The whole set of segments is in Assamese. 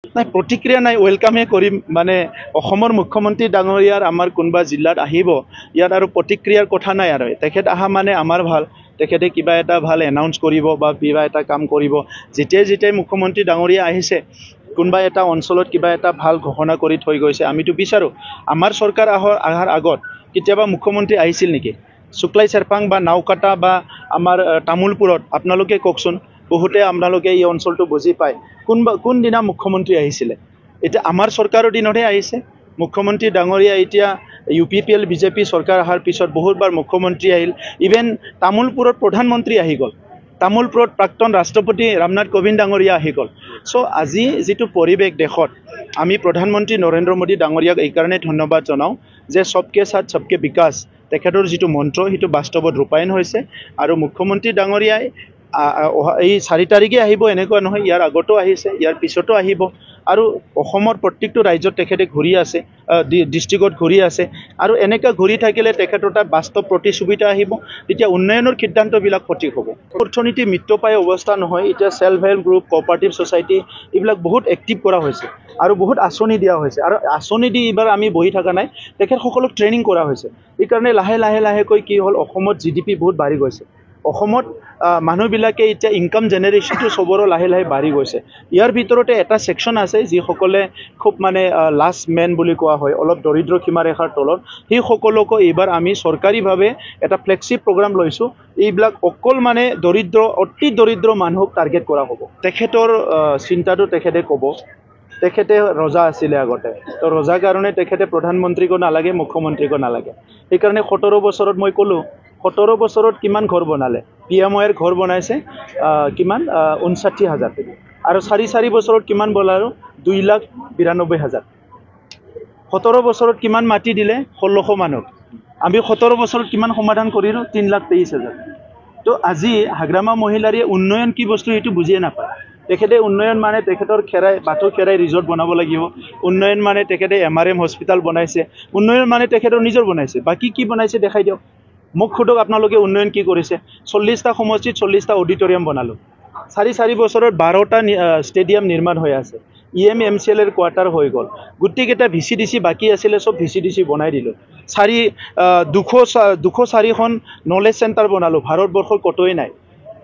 নাই প্ৰতিক্ৰিয়া নাই, ওয়েলকামে কৰিম। মানে অসমৰ মুখ্যমন্ত্ৰী ডাঙৰীয়াৰ আমাৰ কোনোবা জিলাত আহিব, ইয়াত আৰু প্ৰতিক্ৰিয়াৰ কথা নাই। আৰু তেখেত আহা মানে আমাৰ ভাল, তেখেতে কিবা এটা ভাল এনাউন্স কৰিব বা কিবা এটা কাম কৰিব। যেতিয়াই মুখ্যমন্ত্ৰী ডাঙৰীয়া আহিছে, কোনোবা এটা অঞ্চলত কিবা এটা ভাল ঘোষণা কৰি থৈ গৈছে, আমিতো বিচাৰোঁ। আমাৰ চৰকাৰ অহাৰ আগত কেতিয়াবা মুখ্যমন্ত্ৰী আহিছিল নেকি? শুক্লাই চেৰপাং বা নাওকাটা বা আমাৰ তামোলপুৰত আপোনালোকে কওকচোন, বহুতে আপোনালোকে এই অঞ্চলটো বুজি পায়, কোনদিনা মুখ্যমন্ত্ৰী আহিছিলে? এতিয়া আমাৰ চৰকাৰৰ দিনতহে আহিছে মুখ্যমন্ত্ৰী ডাঙৰীয়া। এতিয়া UPPL BJP চৰকাৰ অহাৰ পিছত বহুতবাৰ মুখ্যমন্ত্ৰী আহিল, ইভেন তামোলপুৰত প্ৰধানমন্ত্ৰী আহি গ'ল, তামোলপুৰত প্ৰাক্তন ৰাষ্ট্ৰপতি ৰামনাথ কোবিন্দ ডাঙৰীয়া আহি গ'ল। চ' আজি যিটো পৰিৱেশ দেশত, আমি প্ৰধানমন্ত্ৰী নৰেন্দ্ৰ মোদী ডাঙৰীয়াক এইকাৰণে ধন্যবাদ জনাওঁ যে সবকে সাথ সবকে বিকাশ, তেখেতৰ যিটো মন্ত্ৰ সেইটো বাস্তৱত ৰূপায়ণ হৈছে। আৰু মুখ্যমন্ত্ৰী ডাঙৰীয়াই এই 4 তাৰিখে আহিব এনেকুৱা নহয়, ইয়াৰ আগতো আহিছে, ইয়াৰ পিছতো আহিব। আৰু অসমৰ প্ৰত্যেকটো ৰাজ্যত তেখেতে ঘূৰি আছে, ডিষ্ট্ৰিক্টত ঘূৰি আছে। আৰু এনেকৈ ঘূৰি থাকিলে তেখেতৰ তাত বাস্তৱ প্ৰতিচ্ছবিতা আহিব, তেতিয়া উন্নয়নৰ সিদ্ধান্তবিলাক সঠিক হ'ব। অৰ্থনীতি মৃত্যুপায় অৱস্থা নহয়, এতিয়া self help group, cooperative society এইবিলাক বহুত এক্টিভ কৰা হৈছে আৰু বহুত আঁচনি দিয়া হৈছে। আৰু আঁচনি দি এইবাৰ আমি বহি থকা নাই, তেখেতসকলক ট্ৰেইনিং কৰা হৈছে। এইকাৰণে লাহেকৈ কি হ'ল, অসমত GDP বহুত বাঢ়ি গৈছে। অসমত মানুহবিলাকে এতিয়া ইনকাম জেনেৰেশ্যনটো চবৰো লাহে বাঢ়ি গৈছে। ইয়াৰ ভিতৰতে এটা ছেকশ্যন আছে যিসকলে খুব মানে লাষ্ট মেন বুলি কোৱা হয়, অলপ দৰিদ্ৰ সীমাৰেখাৰ তলত, সেইসকলকো এইবাৰ আমি চৰকাৰীভাৱে এটা ফ্লেগশ্বিপ প্ৰগ্ৰাম লৈছোঁ। এইবিলাক অকল মানে অতি দৰিদ্ৰ মানুহক টাৰ্গেট কৰা হ'ব। তেখেতৰ চিন্তাটো তেখেতে ক'ব। তেখেতে ৰজা আছিলে আগতে, তো ৰজাৰ কাৰণে তেখেতে প্ৰধানমন্ত্ৰীকো নালাগে, মুখ্যমন্ত্ৰীকো নালাগে। সেইকাৰণে 17 বছৰত মই ক'লোঁ, 17 বছৰত কিমান ঘৰ বনালে? PMOৰ ঘৰ বনাইছে কিমান 59,000, আৰু 4 বছৰত কিমান বনালোঁ? 2,92,000। 17 বছৰত কিমান মাটি দিলে? 1600 মানুহক। আমি 17 বছৰত কিমান সমাধান কৰিলোঁ? 3,23,000। তো আজি হাগ্ৰামা মহিলাৰীয়ে উন্নয়ন কি বস্তু সেইটো বুজিয়ে নাপায়। তেখেতে উন্নয়ন মানে তেখেতৰ বাথৌ খেৰাই ৰিজৰ্ট বনাব লাগিব, উন্নয়ন মানে তেখেতে MRM হস্পিটেল বনাইছে, উন্নয়ন মানে তেখেতৰ নিজৰ বনাইছে। বাকী কি বনাইছে দেখাই দিয়ক, মোক সোধক আপোনালোকে উন্নয়ন কি কৰিছে? 40টা সমষ্টিত 40টা অডিটৰিয়াম বনালোঁ। 4 বছৰত 12টা ষ্টেডিয়াম নিৰ্মাণ হৈ আছে। EMMCLৰ কোৱাৰ্টাৰ হৈ গ'ল। গোটেইকেইটা VCDC বাকী আছিলে, চব VCDC বনাই দিলোঁ। 204খন নলেজ চেণ্টাৰ বনালোঁ, ভাৰতবৰ্ষৰ ক'তোৱে নাই।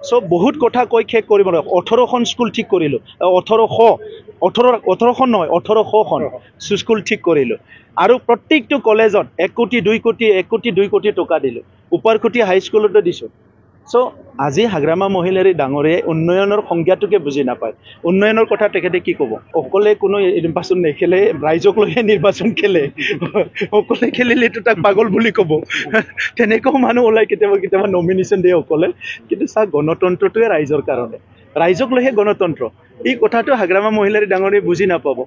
চব বহুত কথা কৈ শেষ কৰিব নোৱাৰোঁ। 18খন স্কুল ঠিক কৰিলোঁ, 18খন নহয় 1800খন স্কুল ঠিক কৰিলোঁ। আৰু প্ৰত্যেকটো কলেজত 1 কোটি 2 কোটি 1 কোটি 2 কোটি টকা দিলোঁ। উপৰকুটি হাইস্কুলতো দিছোঁ। চ' আজি হাগ্ৰামা মহিলাৰী ডাঙৰীয়াই উন্নয়নৰ সংজ্ঞাটোকে বুজি নাপায়। উন্নয়নৰ কথা তেখেতে কি ক'ব? অকলে কোনো নিৰ্বাচন নেখেলে, ৰাইজক লৈহে নিৰ্বাচন খেলে। অকলে খেলিলেতো তাক পাগল বুলি ক'ব। তেনেকুৱাও মানুহ ওলাই কেতিয়াবা নমিনেশ্যন দিয়ে অকলে। কিন্তু চাওক, গণতন্ত্ৰটোৱে ৰাইজৰ কাৰণে, ৰাইজক লৈহে গণতন্ত্ৰ। এই কথাটো হাগ্ৰামা মহিলাৰী ডাঙৰীয়াই বুজি নাপাব।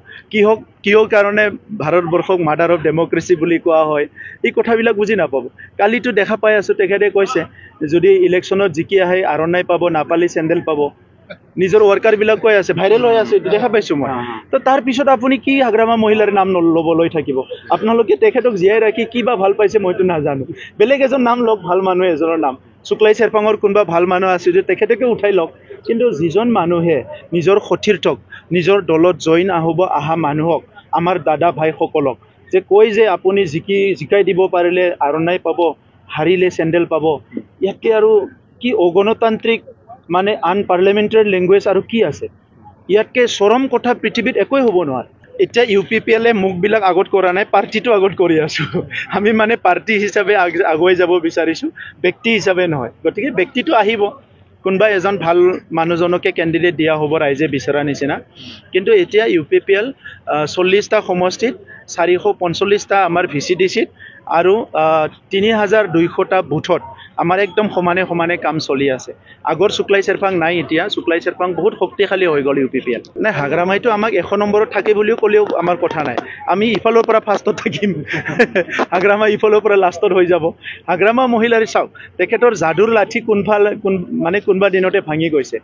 কিয় কাৰণে ভাৰতবৰ্ষক মাদাৰ অফ ডেমক্ৰেচি বুলি কোৱা হয়, এই কথাবিলাক বুজি নাপাব। কালিতো দেখা পাই আছোঁ, তেখেতে কৈছে যদি ইলেকশ্যনত জিকি আহে আৰণাই পাব, নাপালি চেণ্ডেল পাব। নিজৰ ৱৰ্কাৰবিলাক কৈ আছে, ভাইৰেল হৈ আছে, দেখা পাইছোঁ মই। তো তাৰপিছত আপুনি কি হাগ্ৰামা মহিলাৰ নাম ল'বলৈ থাকিব? আপোনালোকে তেখেতক জীয়াই ৰাখি কিবা ভাল পাইছে মইতো নাজানো। বেলেগ এজন নাম লওক, ভাল মানুহ এজনৰ নাম। শুক্লাই চেৰপাঙৰ কোনোবা ভাল মানুহ আছে যদি তেখেতকে উঠাই লওক। কিন্তু যিজন মানুহে নিজৰ সতীৰ্থক, নিজৰ দলত জইন অহা মানুহক, আমাৰ দাদা ভাইসকলক যে কয় যে আপুনি জিকাই দিব পাৰিলে আৰণাই পাব, হাৰিলে চেণ্ডেল পাব, ইয়াতকৈ আৰু কি অগণতান্ত্ৰিক মানে আনপাৰ্লিয়ামেণ্টাৰী লেংগুৱেজ আৰু কি আছে? ইয়াতকৈ চৰম কথা পৃথিৱীত একোৱেই হ'ব নোৱাৰে। এতিয়া UPPLে মুখবিলাক আগত কৰা নাই, পাৰ্টিটো আগত কৰি আছোঁ। আমি মানে পাৰ্টি হিচাপে আগুৱাই যাব বিচাৰিছোঁ, ব্যক্তি হিচাপে নহয়। গতিকে ব্যক্তিটো আহিব, কোনোবা এজন ভাল মানুহজনকে কেণ্ডিডেট দিয়া হ'ব ৰাইজে বিচৰা নিচিনা। কিন্তু এতিয়া UPPL 40টা সমষ্টিত, 445টা আমাৰ VCDCত আৰু 3,200টা বুথত আমাৰ একদম সমানে কাম চলি আছে। আগৰ শুক্লাই চেৰপাং নাই এতিয়া, শুক্লাই চেৰপাং বহুত শক্তিশালী হৈ গ'ল UPPL। নাই, হাগ্ৰামাইটো আমাক 100 নম্বৰত থাকে বুলিও ক'লেও আমাৰ কথা নাই। আমি ইফালৰ পৰা ফাৰ্ষ্টত থাকিম, হাগ্ৰামা ইফালৰ পৰা লাষ্টত হৈ যাব। হাগ্ৰামা মহিলাৰী চাওক, তেখেতৰ যাদুৰ লাঠি কোনোবা দিনতে ভাঙি গৈছে।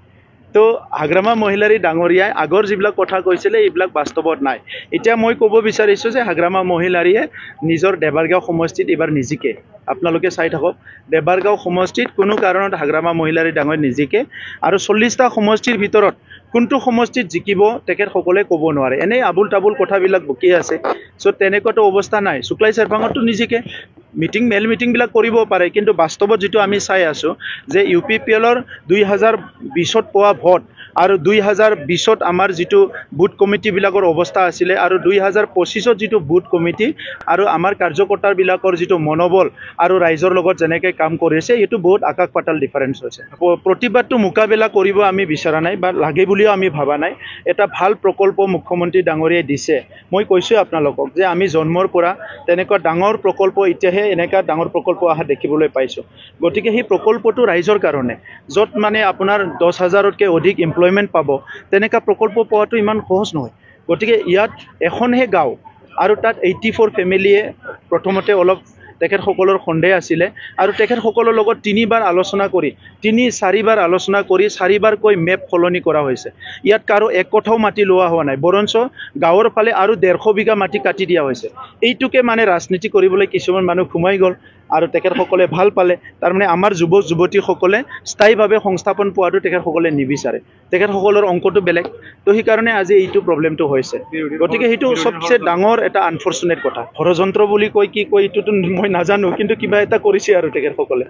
তো হাগ্ৰামা মহিলাৰী ডাঙৰীয়াই আগৰ যিবিলাক কথা কৈছিলে এইবিলাক বাস্তৱত নাই। এতিয়া মই ক'ব বিচাৰিছোঁ যে হাগ্ৰামা মহিলাৰীয়ে নিজৰ দেবাৰগাঁও সমষ্টিত এইবাৰ নিজিকে। আপোনালোকে চাই থাকক, দেবাৰগাঁও সমষ্টিত কোনো কাৰণত হাগ্ৰামা মহিলাৰী ডাঙৰীয়া নিজিকে। আৰু 40টা সমষ্টিৰ ভিতৰত কোনটো সমষ্টিত জিকিব তেখেতসকলে ক'ব নোৱাৰে এনেই আবুল তাবুল কথাবিলাক বকি আছে চ' তেনেকুৱাতো অৱস্থা নাই শুক্লাই চেৰপাঙতো নিজিকে মেল মিটিংবিলাক কৰিব পাৰে কিন্তু বাস্তৱত যিটো আমি চাই আছোঁ যে UPPLৰ 2020ত পোৱা ভোট আৰু 2020ত আমাৰ যিটো বুথ কমিটিবিলাকৰ অৱস্থা আছিলে আৰু 2025ত যিটো বুথ কমিটি আৰু আমাৰ কাৰ্যকৰ্তাবিলাকৰ যিটো মনোবল আৰু ৰাইজৰ লগত যেনেকৈ কাম কৰিছে এইটো বহুত আকাশ পাতাল ডিফাৰেঞ্চ হৈছে প্ৰতিবাদটো মোকাবিলা কৰিব আমি বিচৰা নাই বা লাগে বুলিও আমি ভাবা নাই এটা ভাল প্ৰকল্প মুখ্যমন্ত্ৰী ডাঙৰীয়াই দিছে মই কৈছোঁ আপোনালোকক যে আমি জন্মৰ পৰা তেনেকুৱা ডাঙৰ প্ৰকল্প এতিয়াহে এনেকুৱা ডাঙৰ প্ৰকল্প অহা দেখিবলৈ পাইছোঁ গতিকে সেই প্ৰকল্পটো ৰাইজৰ কাৰণে য'ত মানে আপোনাৰ 10,000তকৈ অধিক এমপ্লয়মেণ্ট পাব তেনেকুৱা প্ৰকল্প পোৱাটো ইমান সহজ নহয় গতিকে ইয়াত এখনহে গাঁও আৰু তাত 84 ফেমিলিয়ে প্ৰথমতে অলপ তেখেতসকলৰ সন্দেহ আছিলে আৰু তেখেতসকলৰ লগত 3বাৰ আলোচনা কৰি 4বাৰ আলোচনা কৰি 4বাৰকৈ মেপ সলনি কৰা হৈছে ইয়াত কাৰো এক কথাও মাটি লোৱা হোৱা নাই বৰঞ্চ গাঁৱৰ ফালে আৰু 150 বিঘা মাটি কাটি দিয়া হৈছে এইটোকে মানে ৰাজনীতি কৰিবলৈ কিছুমান মানুহ ঘুমাই গ'ল আৰু তেখেতসকলে ভাল পালে তাৰমানে আমাৰ যুৱক যুৱতীসকলে স্থায়ীভাৱে সংস্থাপন পোৱাটো তেখেতসকলে নিবিচাৰে তেখেতসকলৰ অংকটো বেলেগ তো সেইকাৰণে আজি এইটো প্ৰব্লেমটো হৈছে গতিকে সেইটো সবচে ডাঙৰ এটা আনফৰ্চুনেট কথা ষড়যন্ত্ৰ বুলি কয় কি কয় এইটোতো মই নাজানো কিন্তু কিবা এটা কৰিছে আৰু তেখেতসকলে